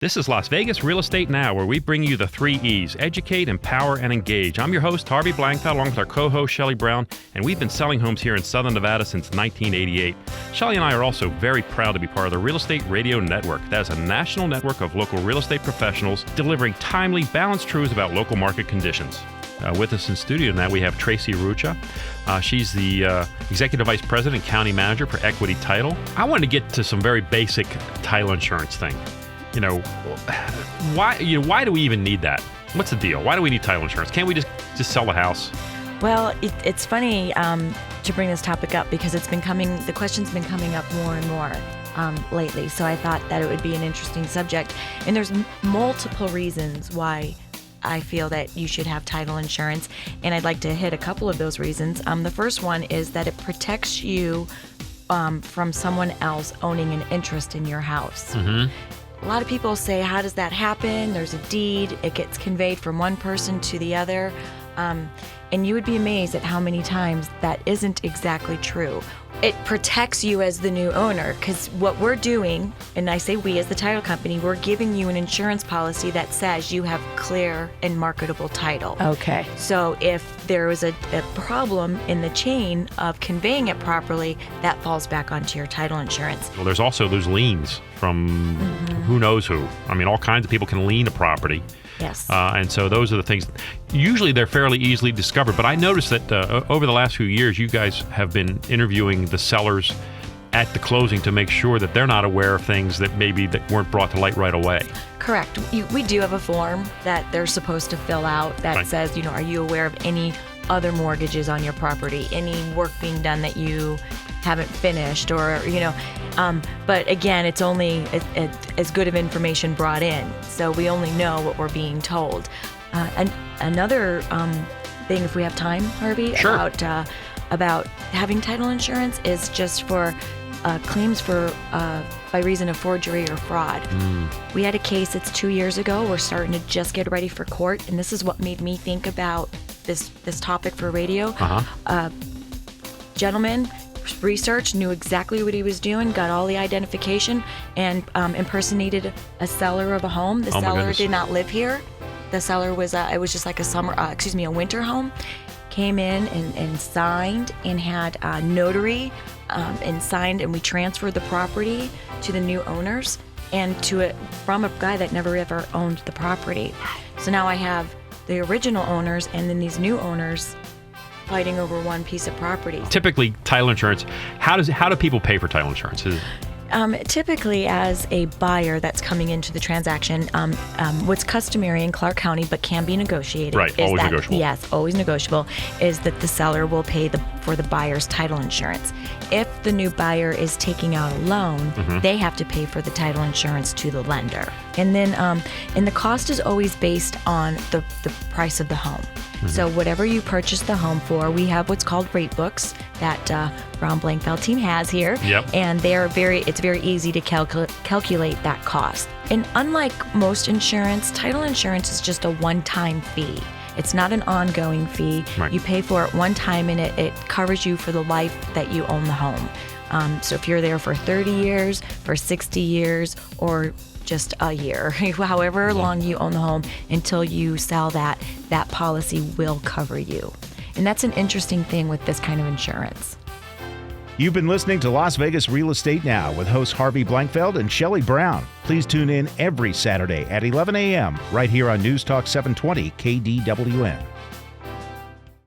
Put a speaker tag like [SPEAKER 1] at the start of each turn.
[SPEAKER 1] This is Las Vegas Real Estate Now, where we bring you the 3 E's: educate, empower, and engage. I'm your host, Harvey Blankfeld, along with our co-host, Shelley Brown, and we've been selling homes here in Southern Nevada since 1988. Shelley and I are also very proud to be part of the Real Estate Radio Network. That is a national network of local real estate professionals delivering timely, balanced truths about local market conditions. With us in studio tonight, we have Tracy Ruccia. She's the Executive Vice President and County Manager for Equity Title. I wanted to get to some very basic title insurance thing. Why do we even need that? What's the deal? Why do we need title insurance? Can't we just sell the house?
[SPEAKER 2] Well, it's funny to bring this topic up because the question's been coming up more and more lately. So I thought that it would be an interesting subject. And there's multiple reasons why I feel that you should have title insurance. And I'd like to hit a couple of those reasons. The first one is that it protects you from someone else owning an interest in your house. Mm-hmm. A lot of people say, how does that happen? There's a deed. It gets conveyed from one person to the other. And you would be amazed at how many times that isn't exactly true. It protects you as the new owner because what we're doing, and I say we as the title company, we're giving you an insurance policy that says you have clear and marketable title. Okay. So if there was a problem in the chain of conveying it properly, that falls back onto your title insurance.
[SPEAKER 1] Well, there's also those liens from who knows who. I mean, all kinds of people can lien a property.
[SPEAKER 2] Yes.
[SPEAKER 1] And so those are the things. Usually they're fairly easily discovered, but I noticed that over the last few years, you guys have been interviewing the sellers at the closing to make sure that they're not aware of things that weren't brought to light right away.
[SPEAKER 2] Correct. We do have a form that they're supposed to fill out that says, are you aware of any other mortgages on your property, any work being done that you haven't finished, or but again, it's only as good of information brought in, so we only know what we're being told. And another thing, if we have time, Harvey,
[SPEAKER 1] sure.
[SPEAKER 2] about having title insurance is just for claims for by reason of forgery or fraud. We had a case, it's 2 years ago. We're starting to just get ready for court, and this is what made me think about this topic for radio. Gentleman researched, knew exactly what he was doing, got all the identification, and impersonated a seller of a home. The seller did not live here. The seller was it was just like a winter home. Came in and signed and had a notary and signed, and we transferred the property to the new owners and from a guy that never ever owned the property. So now I have the original owners and then these new owners fighting over one piece of property.
[SPEAKER 1] Typically, title insurance, how do people pay for title insurance?
[SPEAKER 2] Typically, as a buyer that's coming into the transaction, what's customary in Clark County but can be negotiated.
[SPEAKER 1] Right, always negotiable.
[SPEAKER 2] Yes, always negotiable, is that the seller will pay for the buyer's title insurance. If the new buyer is taking out a loan, they have to pay for the title insurance to the lender. And then, and the cost is always based on the price of the home. So whatever you purchase the home for, we have what's called rate books that Brown Blankfeld team has here.
[SPEAKER 1] Yep.
[SPEAKER 2] And it's very easy to calculate that cost. And unlike most insurance, title insurance is just a one-time fee. It's not an ongoing fee.
[SPEAKER 1] Right.
[SPEAKER 2] You pay for it one time, and it covers you for the life that you own the home. So if you're there for 30 years, for 60 years, or just a year, however long you own the home until you sell that policy will cover you. And that's an interesting thing with this kind of insurance.
[SPEAKER 3] You've been listening to Las Vegas Real Estate Now with hosts Harvey Blankfeld and Shelley Brown. Please tune in every Saturday at 11 a.m. right here on News Talk 720 KDWN.